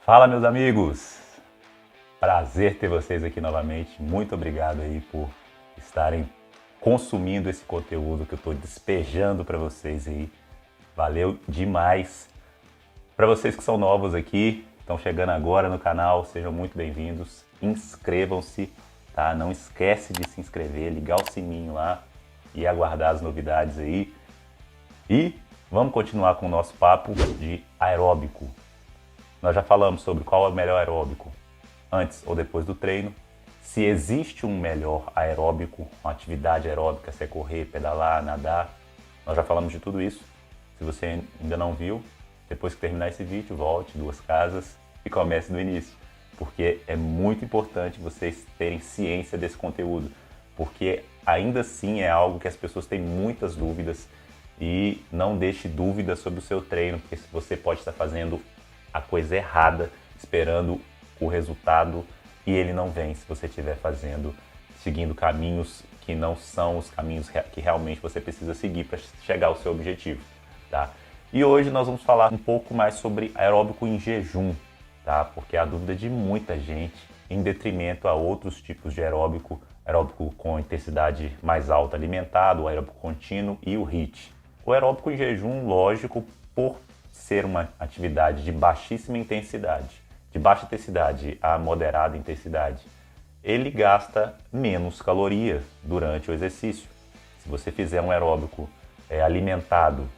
Fala, meus amigos! Prazer ter vocês aqui novamente. Muito obrigado aí por estarem consumindo esse conteúdo que eu estou despejando para vocês aí. Valeu demais! Para vocês que são novos aqui, estão chegando agora no canal, sejam muito bem-vindos. Inscrevam-se, tá? Não esquece de se inscrever, ligar o sininho lá e aguardar as novidades aí. E vamos continuar com o nosso papo de aeróbico. Nós já falamos sobre qual é o melhor aeróbico, antes ou depois do treino. Se existe um melhor aeróbico, uma atividade aeróbica, se é correr, pedalar, nadar. Nós já falamos de tudo isso. Se você ainda não viu, depois que terminar esse vídeo, volte 2 casas e comece do início. Porque é muito importante vocês terem ciência desse conteúdo. Porque ainda assim é algo que as pessoas têm muitas dúvidas. E não deixe dúvidas sobre o seu treino, porque você pode estar fazendo a coisa errada, esperando o resultado e ele não vem se você estiver seguindo caminhos que não são os caminhos que realmente você precisa seguir para chegar ao seu objetivo, tá? E hoje nós vamos falar um pouco mais sobre aeróbico em jejum, tá? Porque é a dúvida de muita gente, em detrimento a outros tipos de aeróbico, aeróbico com intensidade mais alta alimentado, o aeróbico contínuo e o HIIT. O aeróbico em jejum, lógico, por ser uma atividade de baixíssima intensidade, de baixa intensidade a moderada intensidade, ele gasta menos calorias durante o exercício. Se você fizer um aeróbico alimentado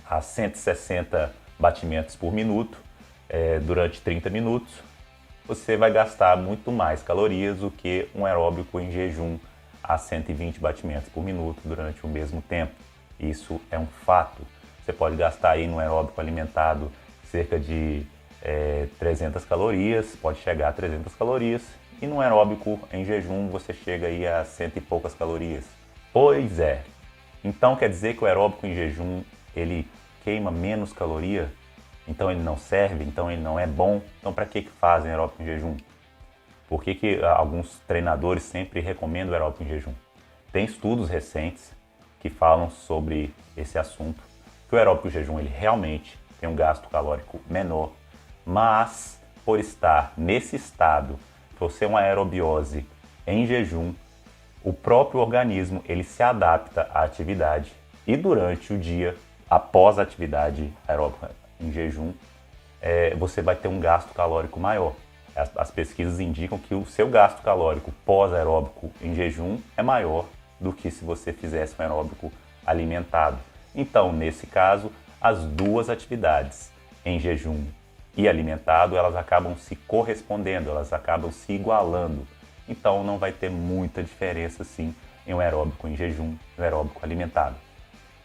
a 160 batimentos por minuto durante 30 minutos, você vai gastar muito mais calorias do que um aeróbico em jejum a 120 batimentos por minuto durante o mesmo tempo. Isso é um fato. Você pode gastar aí no aeróbico alimentado cerca de 300 calorias, pode chegar a 300 calorias, e no aeróbico em jejum você chega aí a 100 e poucas calorias. Pois é. Então quer dizer que o aeróbico em jejum ele queima menos caloria? Então ele não serve? Então ele não é bom? Então para que fazem aeróbico em jejum? Por que alguns treinadores sempre recomendam o aeróbico em jejum? Tem estudos recentes que falam sobre esse assunto, que o aeróbico em jejum ele realmente tem um gasto calórico menor, mas por estar nesse estado, por ser uma aerobiose em jejum, o próprio organismo ele se adapta à atividade e durante o dia, após a atividade aeróbica em jejum, você vai ter um gasto calórico maior. As pesquisas indicam que o seu gasto calórico pós-aeróbico em jejum é maior do que se você fizesse um aeróbico alimentado. Então, nesse caso, as duas atividades, em jejum e alimentado, elas acabam se correspondendo, elas acabam se igualando. Então, não vai ter muita diferença, sim, em um aeróbico em jejum e um aeróbico alimentado.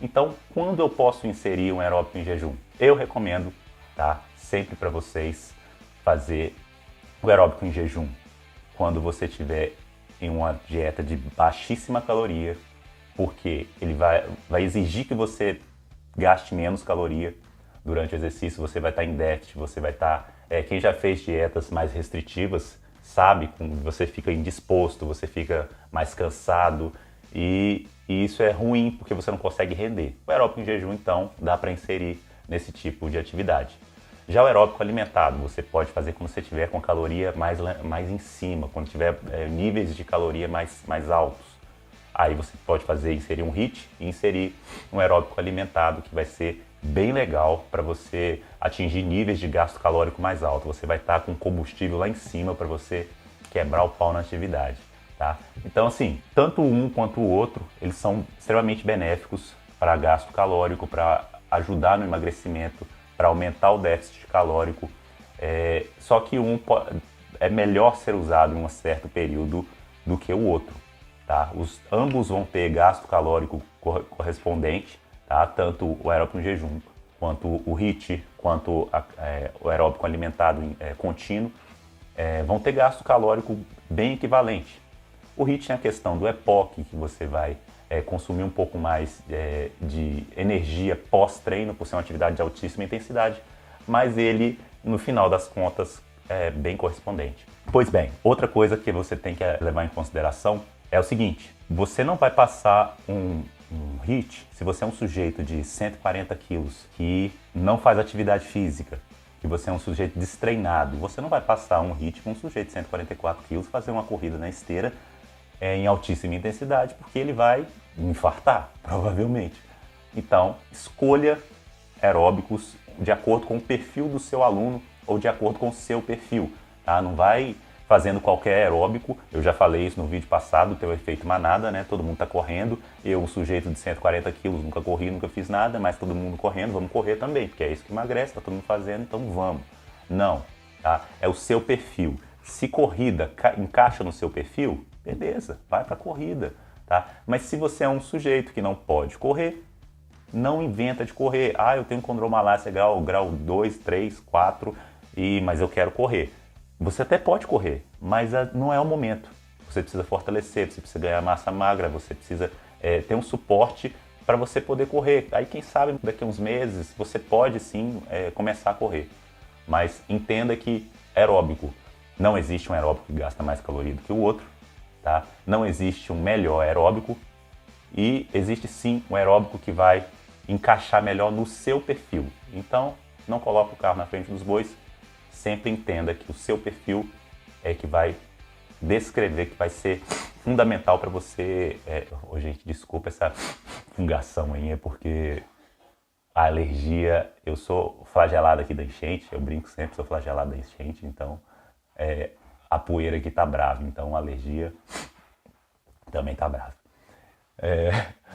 Então, quando eu posso inserir um aeróbico em jejum? Eu recomendo, tá, sempre para vocês fazer o aeróbico em jejum quando você tiver em uma dieta de baixíssima caloria, porque ele vai exigir que você gaste menos caloria durante o exercício, você vai estar em déficit, você vai estar... quem já fez dietas mais restritivas sabe que você fica indisposto, você fica mais cansado e isso é ruim porque você não consegue render. O aeróbico em jejum, então, dá para inserir nesse tipo de atividade. Já o aeróbico alimentado, você pode fazer quando você estiver com a caloria mais em cima, quando tiver níveis de caloria mais altos. Aí você pode inserir um HIIT e inserir um aeróbico alimentado, que vai ser bem legal para você atingir níveis de gasto calórico mais alto. Você vai estar com combustível lá em cima para você quebrar o pau na atividade, tá? Então, assim, tanto um quanto o outro, eles são extremamente benéficos para gasto calórico, para ajudar no emagrecimento, para aumentar o déficit calórico, só que é melhor ser usado em um certo período do que o outro, tá? Ambos vão ter gasto calórico correspondente, tá? Tanto o aeróbico em jejum, quanto o HIIT, quanto o aeróbico alimentado contínuo, vão ter gasto calórico bem equivalente. O HIIT tem a questão do EPOC, que você vai consumir um pouco mais de energia pós-treino, por ser uma atividade de altíssima intensidade, mas ele, no final das contas, é bem correspondente. Pois bem, outra coisa que você tem que levar em consideração é o seguinte: você não vai passar um HIIT se você é um sujeito de 140 quilos que não faz atividade física, que você é um sujeito destreinado. Você não vai passar um HIIT com um sujeito de 144 quilos fazer uma corrida na esteira em altíssima intensidade, porque ele vai infartar, provavelmente. Então, escolha aeróbicos de acordo com o perfil do seu aluno ou de acordo com o seu perfil. Tá? Não vai fazendo qualquer aeróbico. Eu já falei isso no vídeo passado, tem o efeito manada, né? Todo mundo está correndo. Eu, um sujeito de 140 quilos, nunca corri, nunca fiz nada, mas todo mundo correndo, vamos correr também, porque é isso que emagrece, está todo mundo fazendo, então vamos. Não, tá? É o seu perfil. Se corrida encaixa no seu perfil, beleza, vai para a corrida, tá? Mas se você é um sujeito que não pode correr, não inventa de correr. Ah, eu tenho condromalácia grau 2, 3, 4, mas eu quero correr. Você até pode correr, mas não é o momento. Você precisa fortalecer, você precisa ganhar massa magra, você precisa ter um suporte para você poder correr. Aí quem sabe daqui a uns meses você pode sim começar a correr. Mas entenda que aeróbico, não existe um aeróbico que gasta mais caloria do que o outro, tá? Não existe um melhor aeróbico e existe sim um aeróbico que vai encaixar melhor no seu perfil. Então, não coloque o carro na frente dos bois, sempre entenda que o seu perfil é que vai descrever, que vai ser fundamental para você. Gente, desculpa essa fungação aí, é porque a alergia, eu sou flagelado aqui da enchente, eu brinco sempre, sou flagelado da enchente, então a poeira aqui tá brava, então a alergia também tá brava.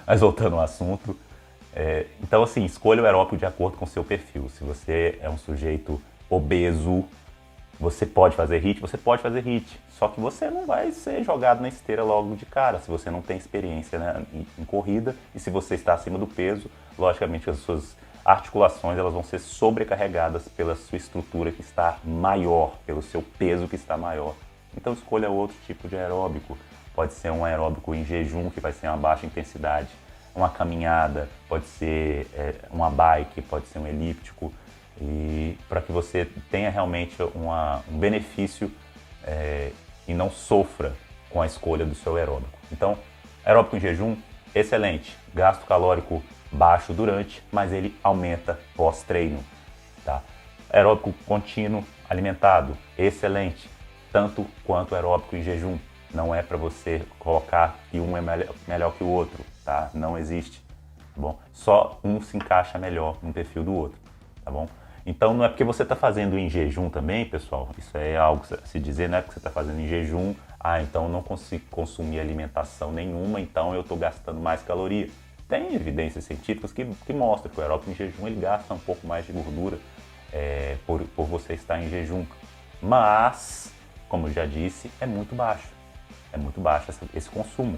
Mas voltando ao assunto, então assim, escolha o aeróbico de acordo com o seu perfil. Se você é um sujeito obeso, você pode fazer HIIT, você pode fazer HIIT, só que você não vai ser jogado na esteira logo de cara, se você não tem experiência, né, em corrida, e se você está acima do peso, logicamente as suas articulações elas vão ser sobrecarregadas pela sua estrutura que está maior, pelo seu peso que está maior. Então escolha outro tipo de aeróbico. Pode ser um aeróbico em jejum, que vai ser uma baixa intensidade, uma caminhada, pode ser uma bike, pode ser um elíptico, e para que você tenha realmente um benefício e não sofra com a escolha do seu aeróbico. Então, aeróbico em jejum, excelente, gasto calórico baixo durante, mas ele aumenta pós-treino. Tá? Aeróbico contínuo alimentado, excelente, tanto quanto aeróbico em jejum. Não é para você colocar que um é melhor que o outro, tá? Não existe, tá bom? Só um se encaixa melhor no perfil do outro, tá bom? Então não é porque você está fazendo em jejum também, pessoal, isso é algo a se dizer, não é porque você está fazendo em jejum, então não consigo consumir alimentação nenhuma, então eu estou gastando mais caloria. Tem evidências científicas que mostram que o aeróbico em jejum ele gasta um pouco mais de gordura por você estar em jejum, mas, como eu já disse, é muito baixo esse consumo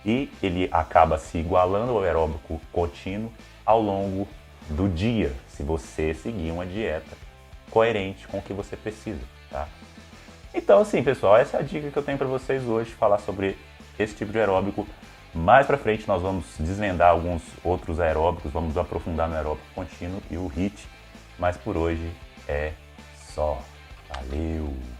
e ele acaba se igualando ao aeróbico contínuo ao longo do dia, se você seguir uma dieta coerente com o que você precisa, tá? Então assim, pessoal, essa é a dica que eu tenho para vocês hoje, falar sobre esse tipo de aeróbico. Mais para frente nós vamos desvendar alguns outros aeróbicos, vamos aprofundar no aeróbico contínuo e o HIIT, mas por hoje é só. Valeu!